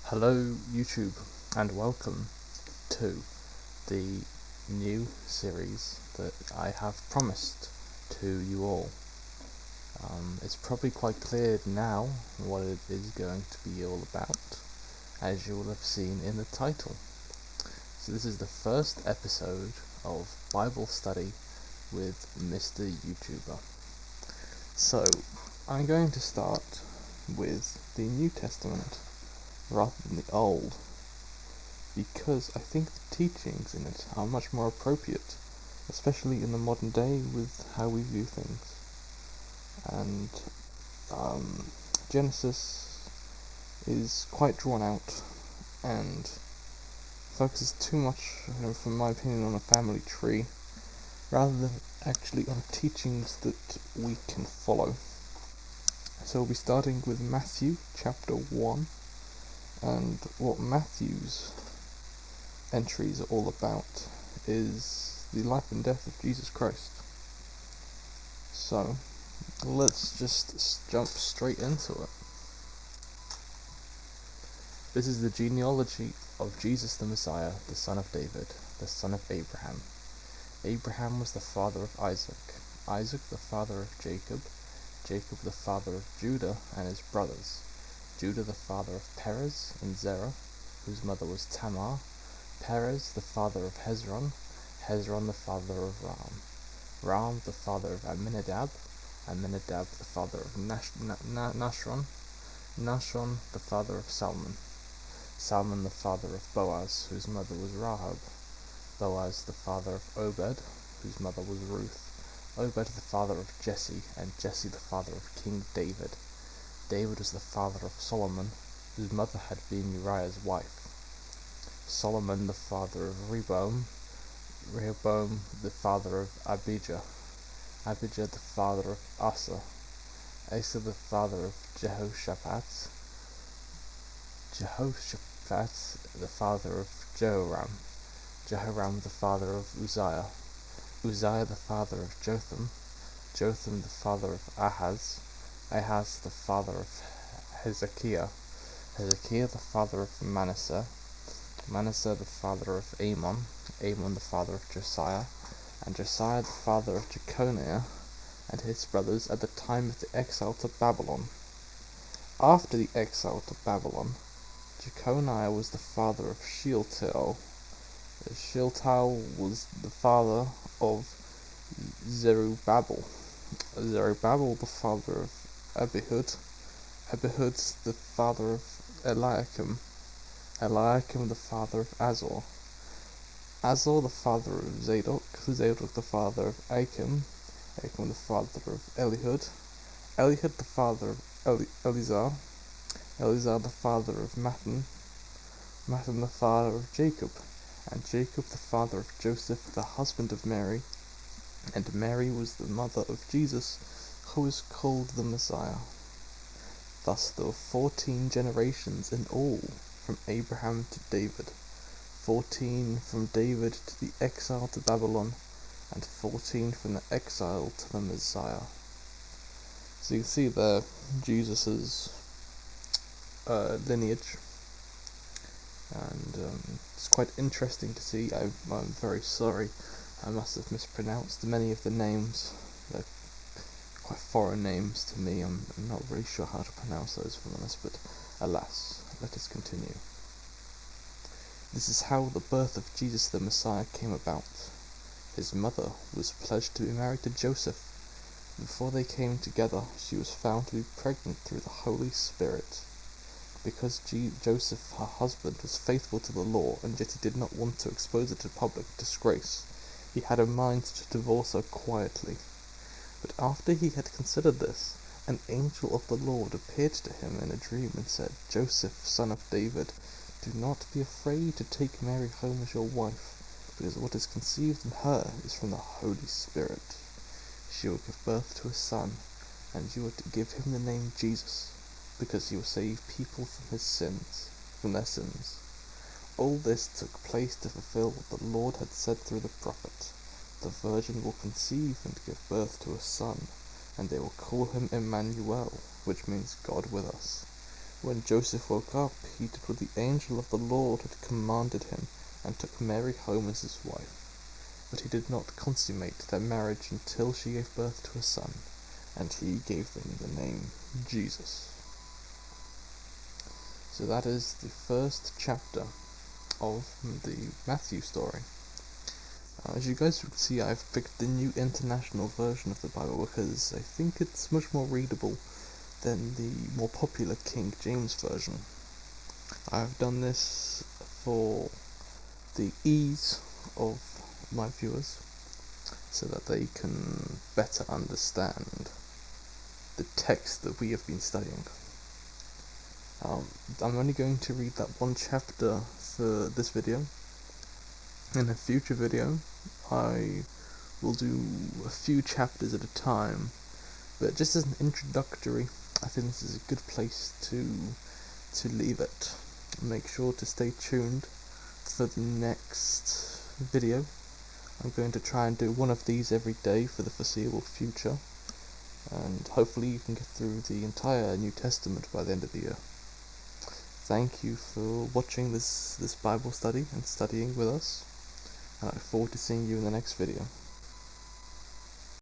Hello YouTube and welcome to the new series that I have promised to you all. It's probably quite clear now what it is going to be all about, as you will have seen in the title. So this is the first episode of Bible Study with Mr. YouTuber. So I'm going to start with the New Testament rather than the Old, because I think the teachings in it are much more appropriate, especially in the modern day with how we view things. And Genesis is quite drawn out and focuses too much, from my opinion, on a family tree rather than actually on teachings that we can follow. So we'll be starting with Matthew chapter 1, and what Matthew's entries are all about is the life and death of Jesus Christ. So let's just jump straight into it. This is the genealogy of Jesus the Messiah, the son of David, the son of Abraham. Abraham was the father of Isaac, Isaac the father of Jacob, Jacob the father of Judah and his brothers, Judah the father of Perez and Zerah, whose mother was Tamar, Perez the father of Hezron, Hezron the father of Ram, Ram the father of Amminadab, Amminadab the father of Nashron, Nashron the father of Salmon, Salmon the father of Boaz, whose mother was Rahab, Boaz the father of Obed, whose mother was Ruth, Obed the father of Jesse, and Jesse the father of King David. David was the father of Solomon, whose mother had been Uriah's wife. Solomon the father of Rehoboam, Rehoboam the father of Abijah, Abijah the father of Asa, Asa the father of Jehoshaphat, Jehoshaphat the father of Jehoram, Jehoram the father of Uzziah, Uzziah the father of Jotham, Jotham the father of Ahaz, Ahaz the father of Hezekiah, Hezekiah the father of Manasseh, Manasseh the father of Amon, Amon the father of Josiah, and Josiah the father of Jeconiah and his brothers at the time of the exile to Babylon. After the exile to Babylon, Jeconiah was the father of Shealtiel. Shealtiel was the father of Zerubbabel. Zerubbabel the father of Abihud. Abihud the father of Eliakim. Eliakim the father of Azor. Azor the father of Zadok. Zadok the father of Achim. Achim the father of Elihud. Elihud the father of Eleazar. Eleazar the father of Mattan. Mattan the father of Jacob. And Jacob the father of Joseph, the husband of Mary. And Mary was the mother of Jesus, who is called the Messiah. Thus there were 14 generations in all, from Abraham to David, 14 from David to the exile to Babylon, and 14 from the exile to the Messiah. So you can see there Jesus's lineage, and it's quite interesting to see. I'm very sorry, I must have mispronounced many of the names. They're quite foreign names to me. I'm not really sure how to pronounce those, for honest, but alas, let us continue. This is how the birth of Jesus the Messiah came about. His mother was pledged to be married to Joseph. Before they came together, she was found to be pregnant through the Holy Spirit. Because Joseph, her husband, was faithful to the law, and yet he did not want to expose her to public disgrace, he had a mind to divorce her quietly. But after he had considered this, an angel of the Lord appeared to him in a dream and said, "Joseph, son of David, do not be afraid to take Mary home as your wife, because what is conceived in her is from the Holy Spirit. She will give birth to a son, and you are to give him the name Jesus, because he will save people from their sins." All this took place to fulfill what the Lord had said through the prophet. The virgin will conceive and give birth to a son, and they will call him Emmanuel, which means God with us. When Joseph woke up, he did what the angel of the Lord had commanded him, and took Mary home as his wife. But he did not consummate their marriage until she gave birth to a son, and he gave them the name Jesus. So that is the first chapter of the Matthew story. As you guys can see, I've picked the New International Version of the Bible because I think it's much more readable than the more popular King James Version. I've done this for the ease of my viewers, so that they can better understand the text that we have been studying. I'm only going to read that one chapter for this video. In a future video, I will do a few chapters at a time, but just as an introductory, I think this is a good place to leave it. Make sure to stay tuned for the next video. I'm going to try and do one of these every day for the foreseeable future, and hopefully you can get through the entire New Testament by the end of the year. Thank you for watching this Bible study and studying with us, and I look forward to seeing you in the next video.